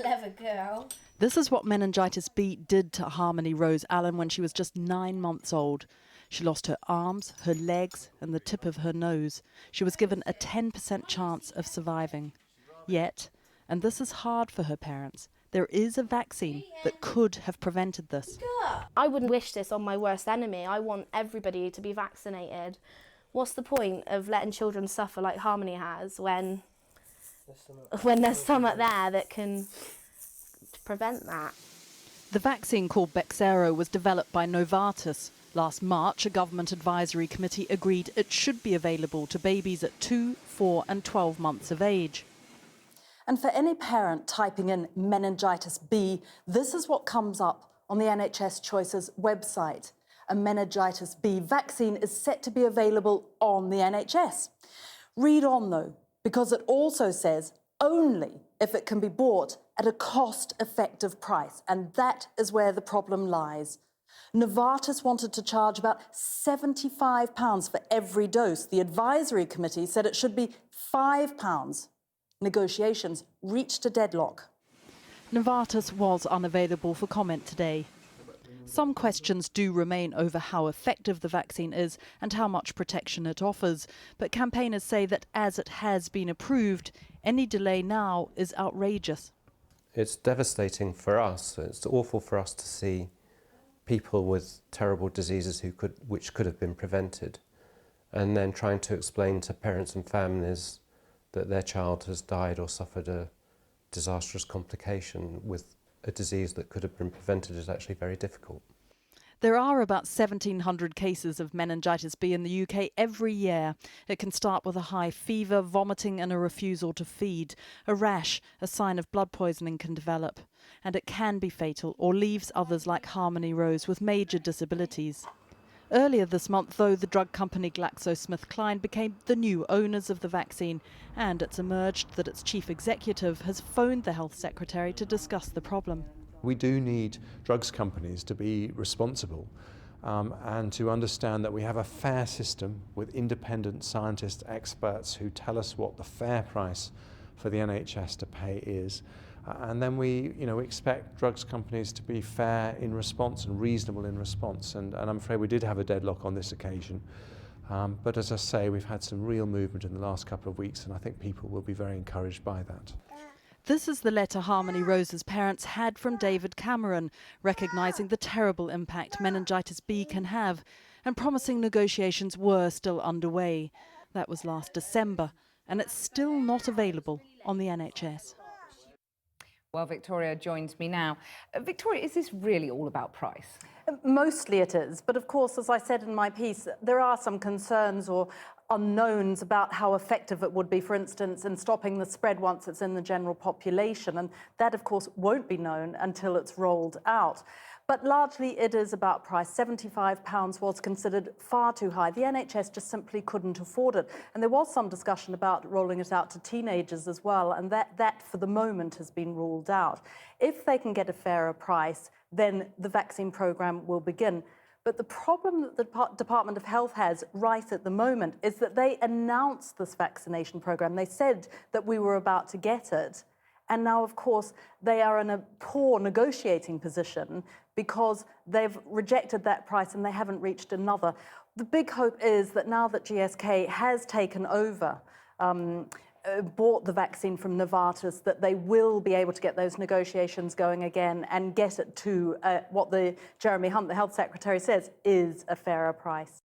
Clever girl. This is what meningitis B did to Harmony Rose Allen when she was just 9 months old. She lost her arms, her legs and the tip of her nose. She was given a 10% chance of surviving. Yet, and this is hard for her parents, there is a vaccine that could have prevented this. I wouldn't wish this on my worst enemy. I want everybody to be vaccinated. What's the point of letting children suffer like Harmony has when there's something there that can prevent that? The vaccine called Bexsero was developed by Novartis. Last March, a government advisory committee agreed it should be available to babies at 2, 4 and 12 months of age. And for any parent typing in meningitis B, this is what comes up on the NHS Choices website. A meningitis B vaccine is set to be available on the NHS. Read on though, because it also says only if it can be bought at a cost-effective price, and that is where the problem lies. Novartis wanted to charge about £75 for every dose. The advisory committee said it should be £5. Negotiations reached a deadlock. Novartis was unavailable for comment today. Some questions do remain over how effective the vaccine is and how much protection it offers. But campaigners say that as it has been approved, any delay now is outrageous. It's devastating for us. It's awful for us to see people with terrible diseases which could have been prevented, and then trying to explain to parents and families that their child has died or suffered a disastrous complication with a disease that could have been prevented is actually very difficult. There are about 1,700 cases of meningitis B in the UK every year. It can start with a high fever, vomiting and a refusal to feed. A rash, a sign of blood poisoning, can develop. And it can be fatal or leaves others like Harmony Rose with major disabilities. Earlier this month, though, the drug company GlaxoSmithKline became the new owners of the vaccine, and it's emerged that its chief executive has phoned the health secretary to discuss the problem. We do need drugs companies to be responsible and to understand that we have a fair system with independent scientists, experts who tell us what the fair price for the NHS to pay is. And then we expect drugs companies to be fair in response and reasonable in response. And I'm afraid we did have a deadlock on this occasion. But as I say, we've had some real movement in the last couple of weeks, and I think people will be very encouraged by that. This is the letter Harmony Rose's parents had from David Cameron, recognising the terrible impact meningitis B can have and promising negotiations were still underway. That was last December, and it's still not available on the NHS. Well, Victoria joins me now. Victoria, is this really all about price? Mostly it is, but of course, as I said in my piece, there are some concerns or unknowns about how effective it would be, for instance, in stopping the spread once it's in the general population, and that, of course, won't be known until it's rolled out. But largely it is about price. £75 was considered far too high. The NHS just simply couldn't afford it. And there was some discussion about rolling it out to teenagers as well, and that for the moment has been ruled out. If they can get a fairer price, then the vaccine programme will begin. But the problem that the Department of Health has right at the moment is that they announced this vaccination programme. They said that we were about to get it. And now, of course, they are in a poor negotiating position because they've rejected that price and they haven't reached another. The big hope is that now that GSK has taken over, bought the vaccine from Novartis, that they will be able to get those negotiations going again and get it to what Jeremy Hunt, the Health Secretary, says is a fairer price.